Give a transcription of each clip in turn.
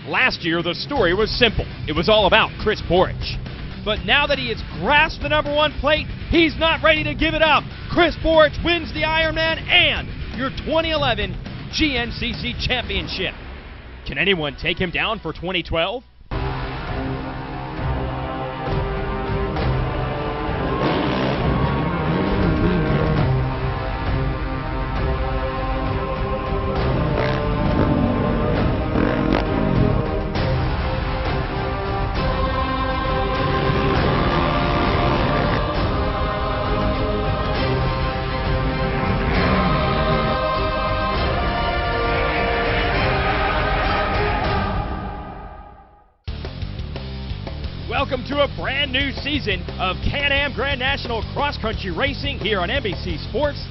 Last year, the story was simple. It was all about Chris Borich. But now that he has grasped the #1 plate, he's not ready to give it up. Chris Borich wins the Ironman and your 2011 GNCC Championship. Can anyone take him down for 2012? Welcome to a brand new season of Can-Am Grand National Cross Country Racing here on NBC Sports.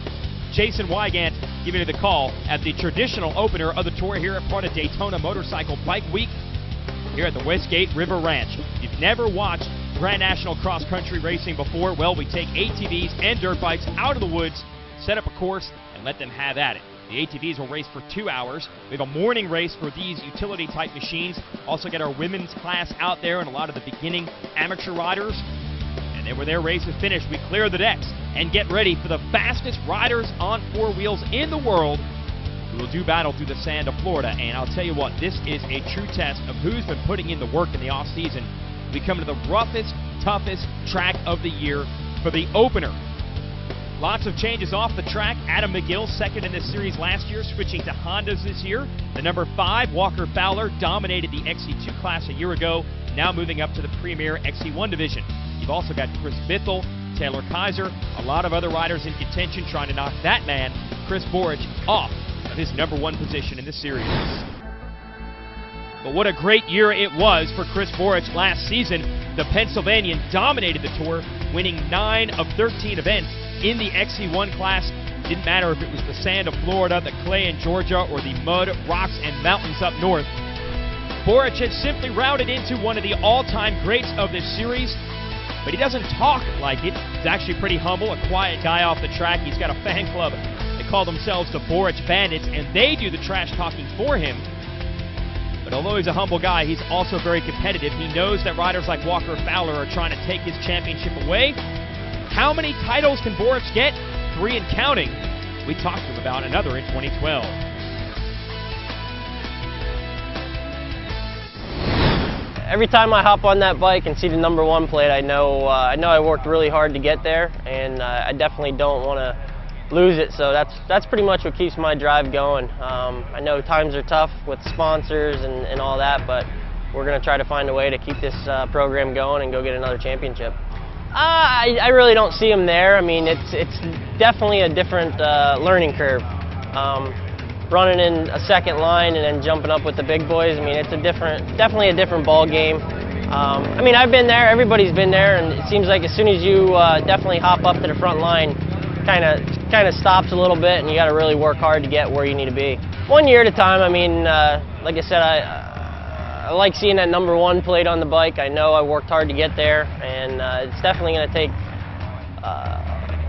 Jason Wygant giving you the call at the traditional opener of the tour here at part of Daytona Motorcycle Bike Week here at the Westgate River Ranch. If you've never watched Grand National Cross Country Racing before, well, we take ATVs and dirt bikes out of the woods, set up a course, and let them have at it. The ATVs will race for 2 hours. We have a morning race for these utility-type machines. Also get our women's class out there and a lot of the beginning amateur riders. And then when their race is finished, we clear the decks and get ready for the fastest riders on 4 wheels in the world who will do battle through the sand of Florida. And I'll tell you what, this is a true test of who's been putting in the work in the off-season. We come to the roughest, toughest track of the year for the opener. Lots of changes off the track. Adam McGill, second in this series last year, switching to Hondas this year. The #5, Walker Fowler, dominated the XC2 class a year ago, now moving up to the premier XC1 division. You've also got Chris Bithell, Taylor Kaiser, a lot of other riders in contention trying to knock that man, Chris Borich, off of his #1 position in the series. But what a great year it was for Chris Borich last season. The Pennsylvanian dominated the tour, winning 9 of 13 events in the XC1 class. Didn't matter if it was the sand of Florida, the clay in Georgia, or the mud, rocks, and mountains up north. Borich has simply rounded into one of the all-time greats of this series, but he doesn't talk like it. He's actually pretty humble, a quiet guy off the track. He's got a fan club. They call themselves the Borich Bandits, and they do the trash talking for him. But although he's a humble guy, he's also very competitive. He knows that riders like Walker Fowler are trying to take his championship away. How many titles can Borich get? 3 and counting. We talked to him about another in 2012. Every time I hop on that bike and see the #1 plate, I know I worked really hard to get there, and I definitely don't want to lose it. So that's pretty much what keeps my drive going. I know times are tough with sponsors and all that, but we're going to try to find a way to keep this program going and go get another championship. I really don't see him there. I mean, it's definitely a different learning curve. Running in a second line and then jumping up with the big boys, I mean, it's definitely a different ball game. I mean, I've been there, everybody's been there, and it seems like as soon as you definitely hop up to the front line, kind of stops a little bit, and you got to really work hard to get where you need to be. 1 year at a time. I mean, like I said, I like seeing that #1 plate on the bike. I know I worked hard to get there, and it's definitely going to take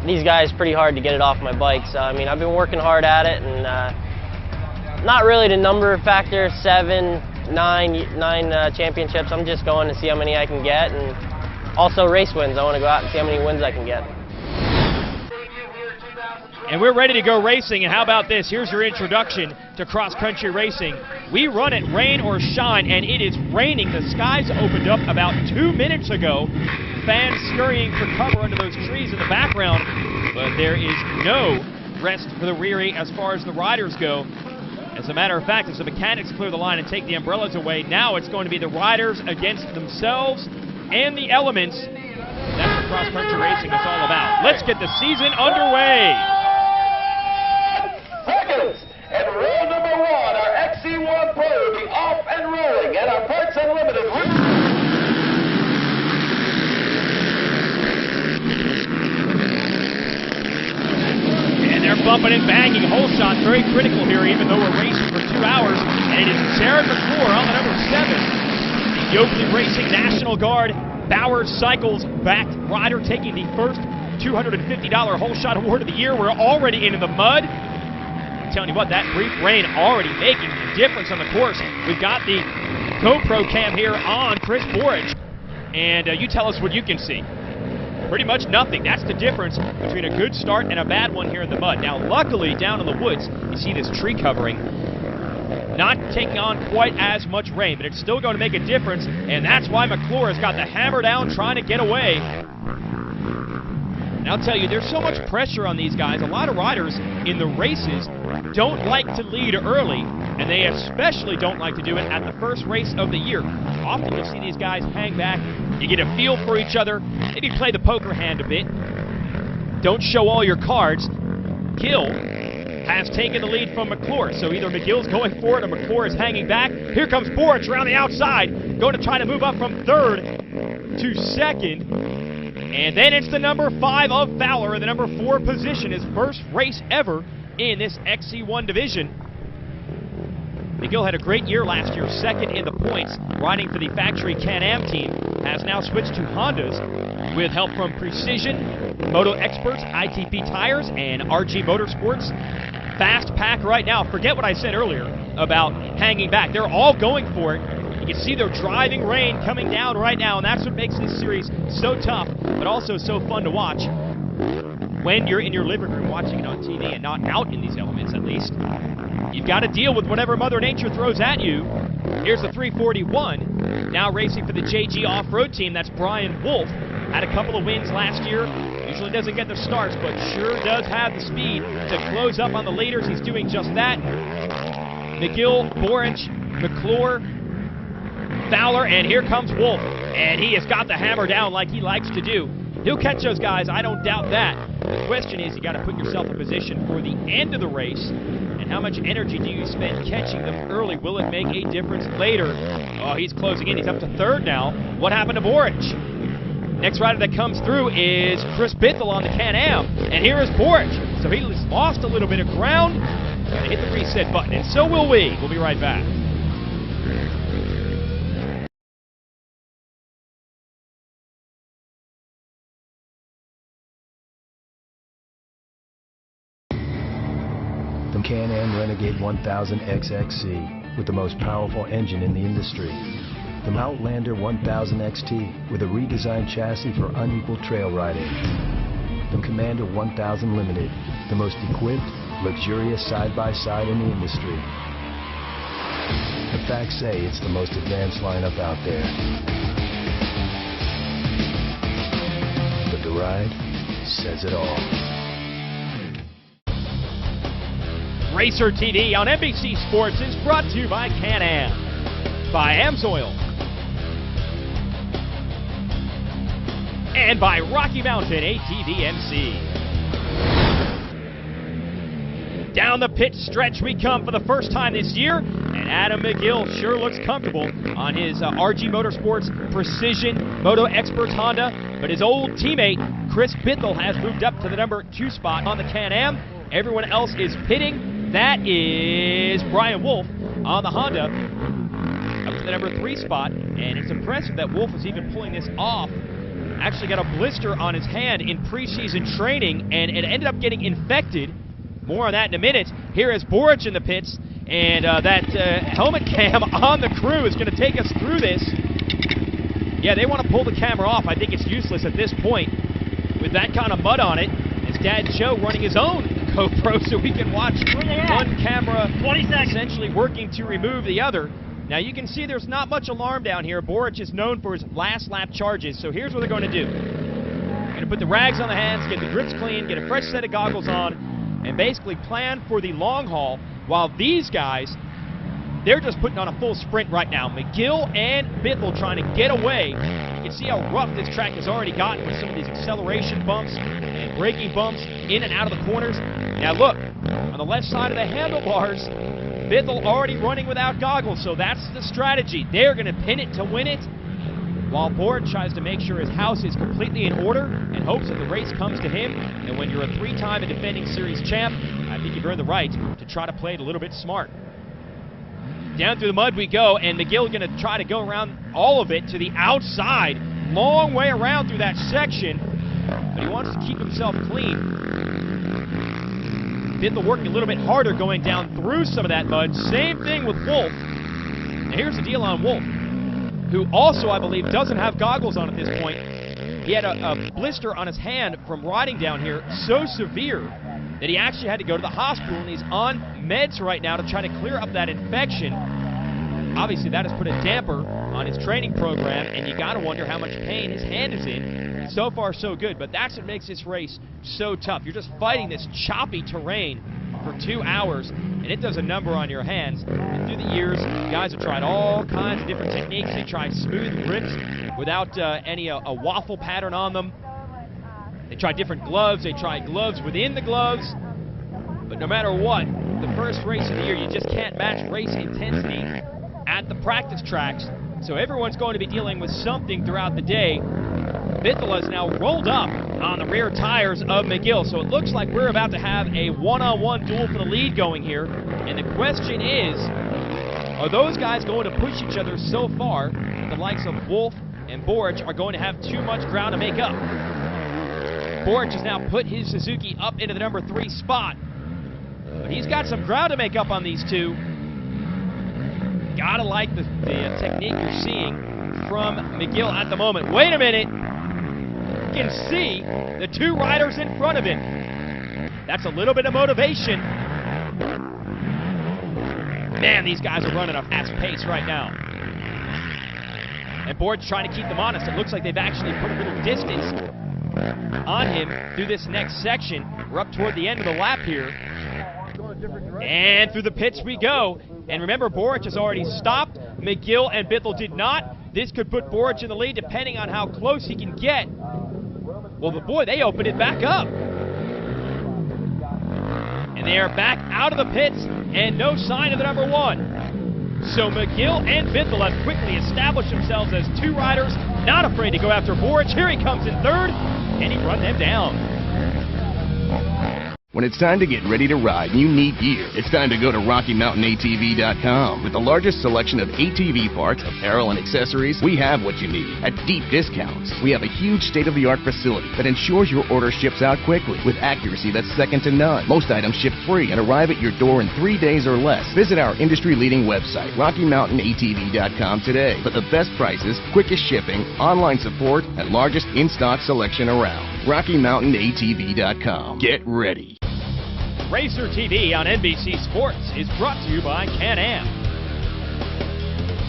these guys pretty hard to get it off my bike. So, I mean, I've been working hard at it, and not really the number factor, 7, 9 championships. I'm just going to see how many I can get, and also race wins. I want to go out and see how many wins I can get. And we're ready to go racing, and how about this? Here's your introduction to cross-country racing. We run it rain or shine, and it is raining. The skies opened up about 2 minutes ago. Fans scurrying for cover under those trees in the background, but there is no rest for the weary as far as the riders go. As a matter of fact, as the mechanics clear the line and take the umbrellas away, now it's going to be the riders against themselves and the elements. That's what cross-country racing is all about. Let's get the season underway. And roll #1, our XC1 Pro will be off and rolling, and our Parts Unlimited. And they're bumping and banging. Hole shot very critical here, even though we're racing for 2 hours. And it is Jared McClure on the #7. The Yokley Racing National Guard Bauer Cycles backed rider taking the first $250 hole shot award of the year. We're already into the mud. I'm telling you what, that brief rain already making a difference on the course. We've got the GoPro cam here on Chris Borich, and you tell us what you can see. Pretty much nothing. That's the difference between a good start and a bad one here in the mud. Now, luckily, down in the woods, you see this tree covering, not taking on quite as much rain, but it's still going to make a difference, and that's why McClure has got the hammer down trying to get away. And I'll tell you, there's so much pressure on these guys. A lot of riders in the races don't like to lead early, and they especially don't like to do it at the first race of the year. Often you'll see these guys hang back. You get a feel for each other. Maybe play the poker hand a bit. Don't show all your cards. Gill has taken the lead from McClure, so either McGill's going for it or McClure is hanging back. Here comes Borich around the outside, going to try to move up from third to second. And then it's the number 5 of Fowler in the number 4 position, his first race ever in this XC1 division. McGill had a great year last year, second in the points, riding for the factory Can-Am team, has now switched to Hondas with help from Precision, Moto Experts, ITP Tires, and RG Motorsports. Fast pack right now. Forget what I said earlier about hanging back. They're all going for it. You can see their driving rain coming down right now, and that's what makes this series so tough, but also so fun to watch when you're in your living room watching it on TV and not out in these elements, at least. You've got to deal with whatever Mother Nature throws at you. Here's the 341, now racing for the JG Off-Road team. That's Brian Wolf. Had a couple of wins last year. Usually doesn't get the starts, but sure does have the speed to close up on the leaders. He's doing just that. McGill, Borich, McClure, Fowler, and here comes Wolf. And he has got the hammer down like he likes to do. He'll catch those guys, I don't doubt that. The question is, you got to put yourself in position for the end of the race. And how much energy do you spend catching them early? Will it make a difference later? Oh, he's closing in. He's up to third now. What happened to Borich? Next rider that comes through is Chris Bithell on the Can-Am. And here is Borich. So he lost a little bit of ground. Gonna hit the reset button, and so will we. We'll be right back. The Can-Am Renegade 1000 XXC with the most powerful engine in the industry. The Outlander 1000 XT with a redesigned chassis for unequal trail riding. The Commander 1000 Limited, the most equipped, luxurious side-by-side in the industry. The facts say it's the most advanced lineup out there. But the ride says it all. RacerTV on NBC Sports is brought to you by Can-Am, by Amsoil, and by Rocky Mountain ATVMC. Down the pit stretch we come for the first time this year, and Adam McGill sure looks comfortable on his RG Motorsports Precision Moto Experts Honda, but his old teammate Chris Bithell has moved up to the number 2 spot on the Can-Am. Everyone else is pitting. That is Brian Wolf on the Honda up to the number 3 spot, and it's impressive that Wolf is even pulling this off. Actually got a blister on his hand in preseason training, and it ended up getting infected. More on that in a minute. Here is Borich in the pits, and that helmet cam on the crew is going to take us through this. Yeah, they want to pull the camera off. I think it's useless at this point with that kind of mud on it. His dad Joe running his own GoPro so we can watch one camera essentially working to remove the other. Now you can see there's not much alarm down here. Borich is known for his last lap charges, so here's what they're going to do. They're going to put the rags on the hands, get the grips clean, get a fresh set of goggles on, and basically plan for the long haul, while these guys, they're just putting on a full sprint right now. McGill and Bithell trying to get away. You can see how rough this track has already gotten with some of these acceleration bumps and braking bumps in and out of the corners. Now look, on the left side of the handlebars, Bithell already running without goggles, so that's the strategy. They're going to pin it to win it, while Borich tries to make sure his house is completely in order and hopes that the race comes to him. And when you're a 3-time and defending series champ, I think you've earned the right to try to play it a little bit smart. Down through the mud we go, and McGill going to try to go around all of it to the outside. Long way around through that section, but he wants to keep himself clean. Biddle working a little bit harder going down through some of that mud. Same thing with Wolf. And here's the deal on Wolf, who also, I believe, doesn't have goggles on at this point. He had a blister on his hand from riding down here, so severe that he actually had to go to the hospital, and he's on meds right now to try to clear up that infection. Obviously, that has put a damper on his training program, and you got to wonder how much pain his hand is in. So far, so good, but that's what makes this race so tough. You're just fighting this choppy terrain for 2 hours, and it does a number on your hands. And through the years, guys have tried all kinds of different techniques. They tried smooth grips without any a waffle pattern on them. They tried different gloves. They tried gloves within the gloves. But no matter what, the first race of the year, you just can't match race intensity at the practice tracks. So everyone's going to be dealing with something throughout the day. Biddle is now rolled up on the rear tires of McGill, so it looks like we're about to have a one-on-one duel for the lead going here. And the question is, are those guys going to push each other so far that the likes of Wolf and Borich are going to have too much ground to make up? Borich has now put his Suzuki up into the number 3 spot, but he's got some ground to make up on these two. Gotta like the technique you're seeing from McGill at the moment. Wait a minute. You can see the 2 riders in front of him. That's a little bit of motivation. Man, these guys are running a fast pace right now. And Borich trying to keep them honest. It looks like they've actually put a little distance on him through this next section. We're up toward the end of the lap here. And through the pits we go. And remember, Borich has already stopped. McGill and Biddle did not. This could put Borich in the lead depending on how close he can get. Well, boy, they opened it back up. And they are back out of the pits and no sign of the number 1. So McGill and Biddle have quickly established themselves as 2 riders, not afraid to go after Borich. Here he comes in 3rd, and he run them down. When it's time to get ready to ride, you need gear. It's time to go to RockyMountainATV.com. With the largest selection of ATV parts, apparel, and accessories, we have what you need at deep discounts. We have a huge state-of-the-art facility that ensures your order ships out quickly with accuracy that's second to none. Most items ship free and arrive at your door in 3 days or less. Visit our industry-leading website, RockyMountainATV.com today for the best prices, quickest shipping, online support, and largest in-stock selection around. RockyMountainATV.com. Get ready. RacerTV on NBC Sports is brought to you by Can-Am,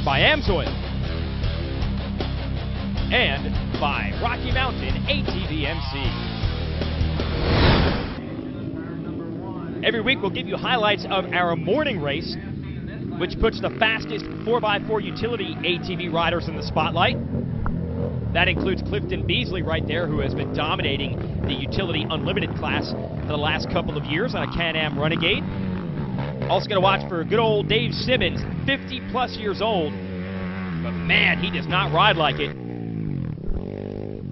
by Amsoil, and by Rocky Mountain ATV MC. Every week we'll give you highlights of our morning race, which puts the fastest 4x4 utility ATV riders in the spotlight. That includes Clifton Beasley right there, who has been dominating the utility unlimited class for the last couple of years on a Can-Am Renegade. Also going to watch for good old Dave Simmons, 50-plus years old, but man, he does not ride like it.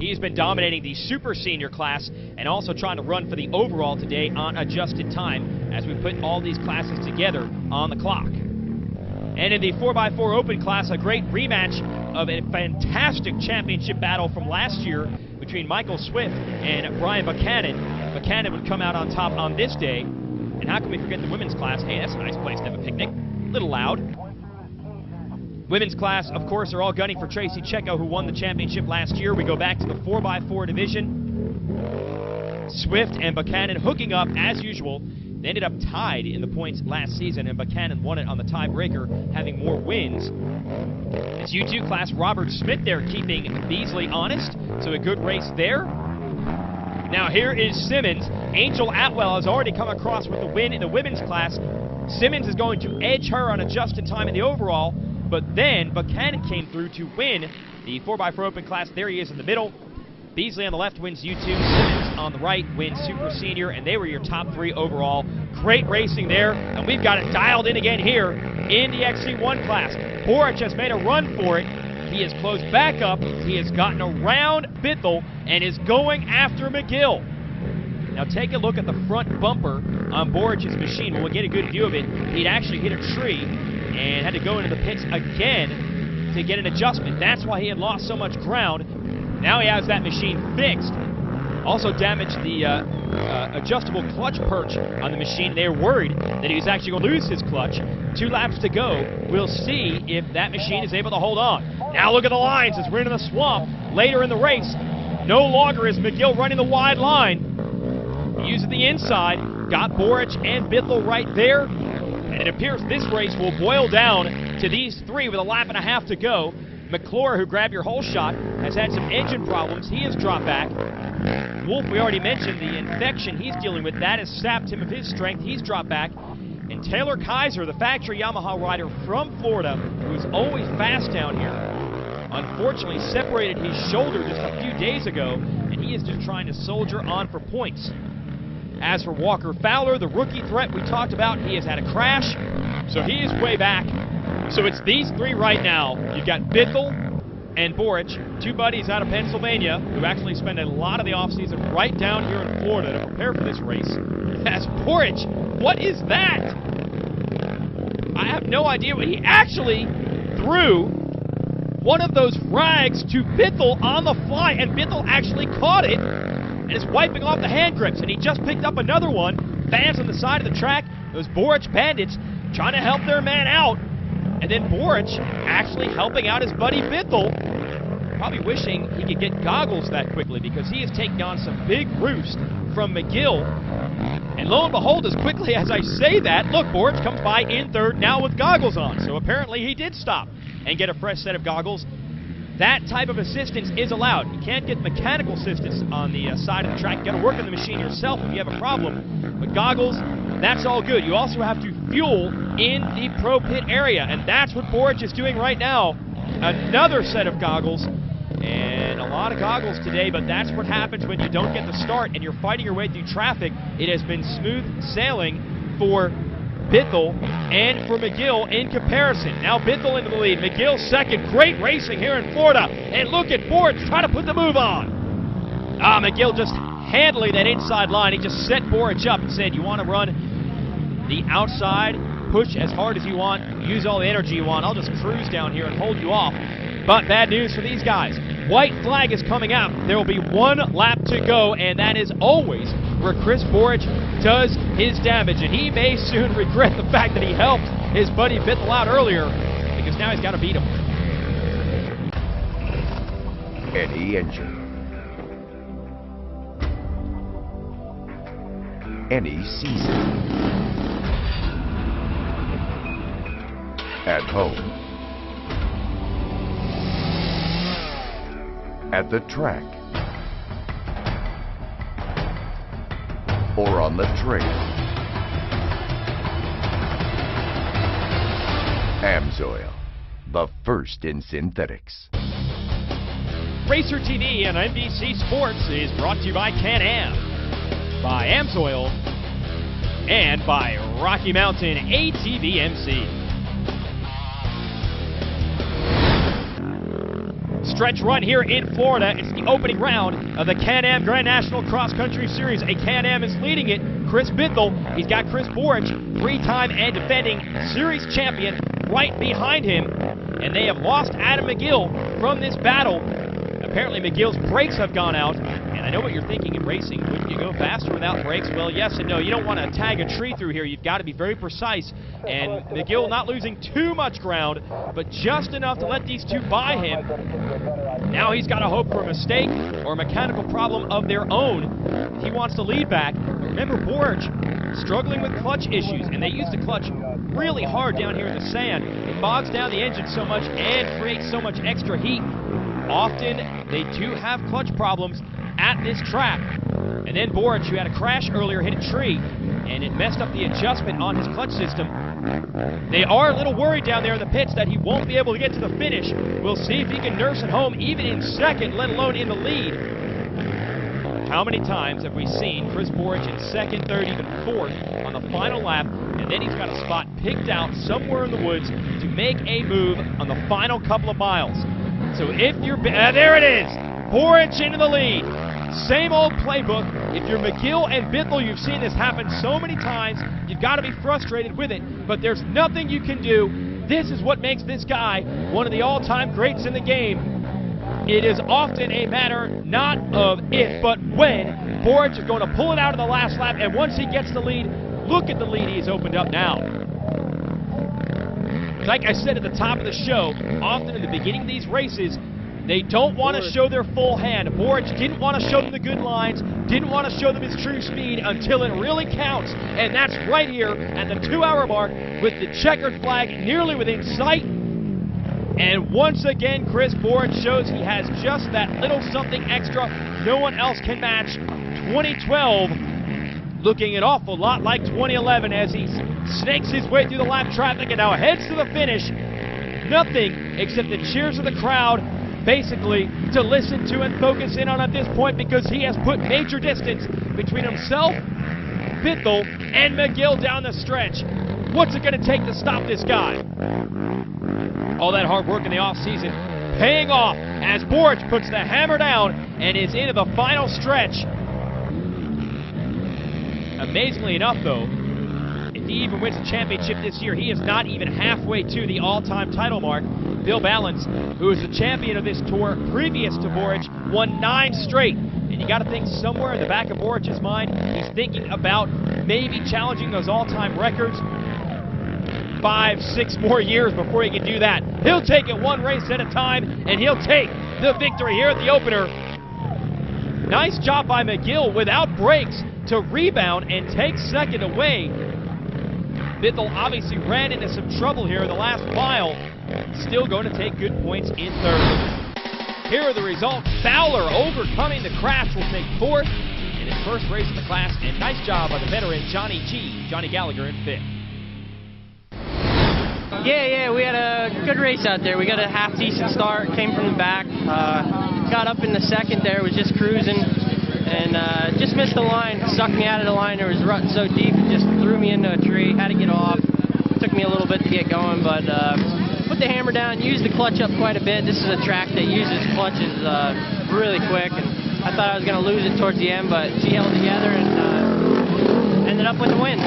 He's been dominating the super senior class and also trying to run for the overall today on adjusted time as we put all these classes together on the clock. And in the 4x4 open class, a great rematch of a fantastic championship battle from last year between Michael Swift and Brian Buchanan. Buchanan would come out on top on this day. And how can we forget the women's class? Hey, that's a nice place to have a picnic. A little loud. Women's class, of course, are all gunning for Tracy Checo, who won the championship last year. We go back to the 4x4 division. Swift and Buchanan hooking up as usual. They ended up tied in the points last season, and Buchanan won it on the tiebreaker, having more wins. It's U2 class, Robert Smith there keeping Beasley honest, so a good race there. Now here is Simmons. Angel Atwell has already come across with the win in the women's class. Simmons is going to edge her on adjusted time in the overall, but then Buchanan came through to win the 4x4 open class. There he is in the middle. Beasley on the left wins U2, Simmons on the right wins Super Senior, and they were your top 3 overall. Great racing there, and we've got it dialed in again here in the XC1 class. Borich has made a run for it. He has closed back up. He has gotten around Biddle and is going after McGill. Now take a look at the front bumper on Borich's machine. We'll get a good view of it. He'd actually hit a tree and had to go into the pits again to get an adjustment. That's why he had lost so much ground. Now he has that machine fixed. Also damaged the adjustable clutch perch on the machine. They were worried that he was actually going to lose his clutch. 2 laps to go. We'll see if that machine is able to hold on. Now look at the lines as we're into the swamp later in the race. No longer is McGill running the wide line. He uses the inside. Got Borich and Bithell right there. And it appears this race will boil down to these 3 with a lap and a half to go. McClure, who grabbed your whole shot, has had some engine problems. He has dropped back. Wolf, we already mentioned the infection he's dealing with. That has sapped him of his strength. He's dropped back. And Taylor Kaiser, the factory Yamaha rider from Florida, who's always fast down here, unfortunately separated his shoulder just a few days ago, and he is just trying to soldier on for points. As for Walker Fowler, the rookie threat we talked about, he has had a crash, so he is way back. So it's these 3 right now. You've got Bithell and Borich, 2 buddies out of Pennsylvania, who actually spend a lot of the offseason right down here in Florida to prepare for this race. As Borich, what is that? I have no idea what he actually threw. One of those frags to Bithell on the fly, and Bithell actually caught it and is wiping off the hand grips, and he just picked up another one. Fans on the side of the track, those Borich bandits, trying to help their man out. And then Borich actually helping out his buddy Bithell. Probably wishing he could get goggles that quickly because he is taking on some big roost from McGill. And lo and behold, as quickly as I say that, look, Borich comes by in 3rd now with goggles on. So apparently he did stop and get a fresh set of goggles. That type of assistance is allowed. You can't get mechanical assistance on the side of the track. You got to work on the machine yourself if you have a problem. But goggles, that's all good. You also have to fuel in the pro pit area, and that's what Borich is doing right now. Another set of goggles, and a lot of goggles today, but that's what happens when you don't get the start and you're fighting your way through traffic. It has been smooth sailing for Bithell and for McGill in comparison. Now Bithell into the lead, McGill second. Great racing here in Florida, and look at Borich trying to put the move on. McGill just handling that inside line. He just set Borich up and said, you want to run the outside, push as hard as you want, use all the energy you want. I'll just cruise down here and hold you off. But bad news for these guys. White flag is coming out. There will be 1 lap to go, and that is always where Chris Borich does his damage. And he may soon regret the fact that he helped his buddy Bithell out earlier, because now he's got to beat him. Any engine, any season, at home, at the track, or on the trail. AMSOIL, the first in synthetics. RacerTV on NBC Sports is brought to you by Can-Am, by AMSOIL, and by Rocky Mountain ATV MC. Stretch run here in Florida. It's the opening round of the Can-Am Grand National Cross Country Series. A Can-Am is leading it. Chris Bithell. He's got Chris Borich, 3-time and defending series champion, right behind him. And they have lost Adam McGill from this battle. Apparently McGill's brakes have gone out. And I know what you're thinking in racing. Wouldn't you go faster without brakes? Well, yes and no. You don't want to tag a tree through here. You've got to be very precise. And McGill not losing too much ground, but just enough to let these 2 by him. Now he's got to hope for a mistake or a mechanical problem of their own. He wants to lead back. Remember, Borich struggling with clutch issues, and they use the clutch really hard down here in the sand. It bogs down the engine so much and creates so much extra heat. Often they do have clutch problems at this track. And then Borich, who had a crash earlier, hit a tree, and it messed up the adjustment on his clutch system. They are a little worried down there in the pits that he won't be able to get to the finish. We'll see if he can nurse it home, even in second, let alone in the lead. How many times have we seen Chris Borich in second, third, even fourth on the final lap, and then he's got a spot picked out somewhere in the woods to make a move on the final couple of miles. So if you're... there it is! Borich into the lead. Same old playbook. If you're McGill and Bithell, you've seen this happen so many times. You've got to be frustrated with it, but there's nothing you can do. This is what makes this guy one of the all-time greats in the game. it is often a matter not of if, but when. Borich is going to pull it out in the last lap, and once he gets the lead, look at the lead he's opened up now. Like I said at the top of the show, often in the beginning of these races, they don't want to show their full hand. Borich didn't want to show them the good lines, didn't want to show them his true speed until it really counts. And that's right here at the 2-hour mark with the checkered flag nearly within sight. And once again, Chris Borich shows he has just that little something extra no one else can match. 2012 looking an awful lot like 2011 as he snakes his way through the lap traffic and now heads to the finish. Nothing except the cheers of the crowd basically to listen to and focus in on at this point, because he has put major distance between himself, Biddle, and McGill down the stretch. What's it going to take to stop this guy? All that hard work in the offseason paying off as Borich puts the hammer down and is into the final stretch. Amazingly enough, though, if he even wins the championship this year, he is not even halfway to the all-time title mark. Bill Ballance, who is the champion of this tour previous to Borich, won 9 straight. And you got to think somewhere in the back of Borich's mind, he's thinking about maybe challenging those all-time records. 5-6 more years before he can do that. He'll take it one race at a time, and he'll take the victory here at the opener. Nice job by McGill without brakes to rebound and take second away. Biddle obviously ran into some trouble here in the last mile. Still going to take good points in third. Here are the results. Fowler overcoming the crash will take fourth in his first race of the class, and nice job by the veteran Johnny Gallagher in fifth. Yeah, we had a good race out there. We got a half-decent start, came from the back, got up in the second there, was just cruising, and just missed the line, sucked me out of the line. There was rut so deep, it just threw me into a tree, had to get off. Took me a little bit to get going, but put the hammer down, used the clutch up quite a bit. This is a track that uses clutches really quick, and I thought I was going to lose it towards the end, but she held together and ended up with the win.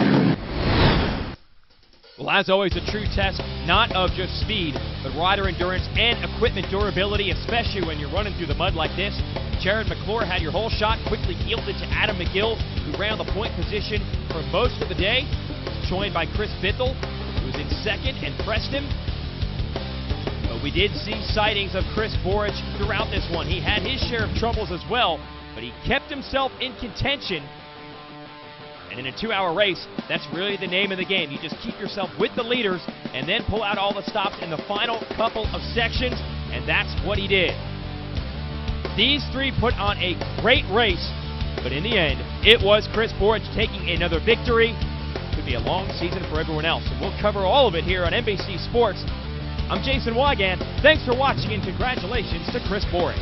Well, as always, a true test, not of just speed, but rider endurance and equipment durability, especially when you're running through the mud like this. Jared McClure had your whole shot, quickly yielded to Adam McGill, who ran the point position for most of the day, joined by Chris Biddle, who was in second and pressed him. But we did see sightings of Chris Borich throughout this one. He had his share of troubles as well, but he kept himself in contention. And in a 2-hour race, that's really the name of the game. You just keep yourself with the leaders and then pull out all the stops in the final couple of sections, and that's what he did. These three put on a great race, but in the end, it was Chris Borich taking another victory. Could be a long season for everyone else, and we'll cover all of it here on NBC Sports. I'm Jason Wygant. Thanks for watching, and congratulations to Chris Borich.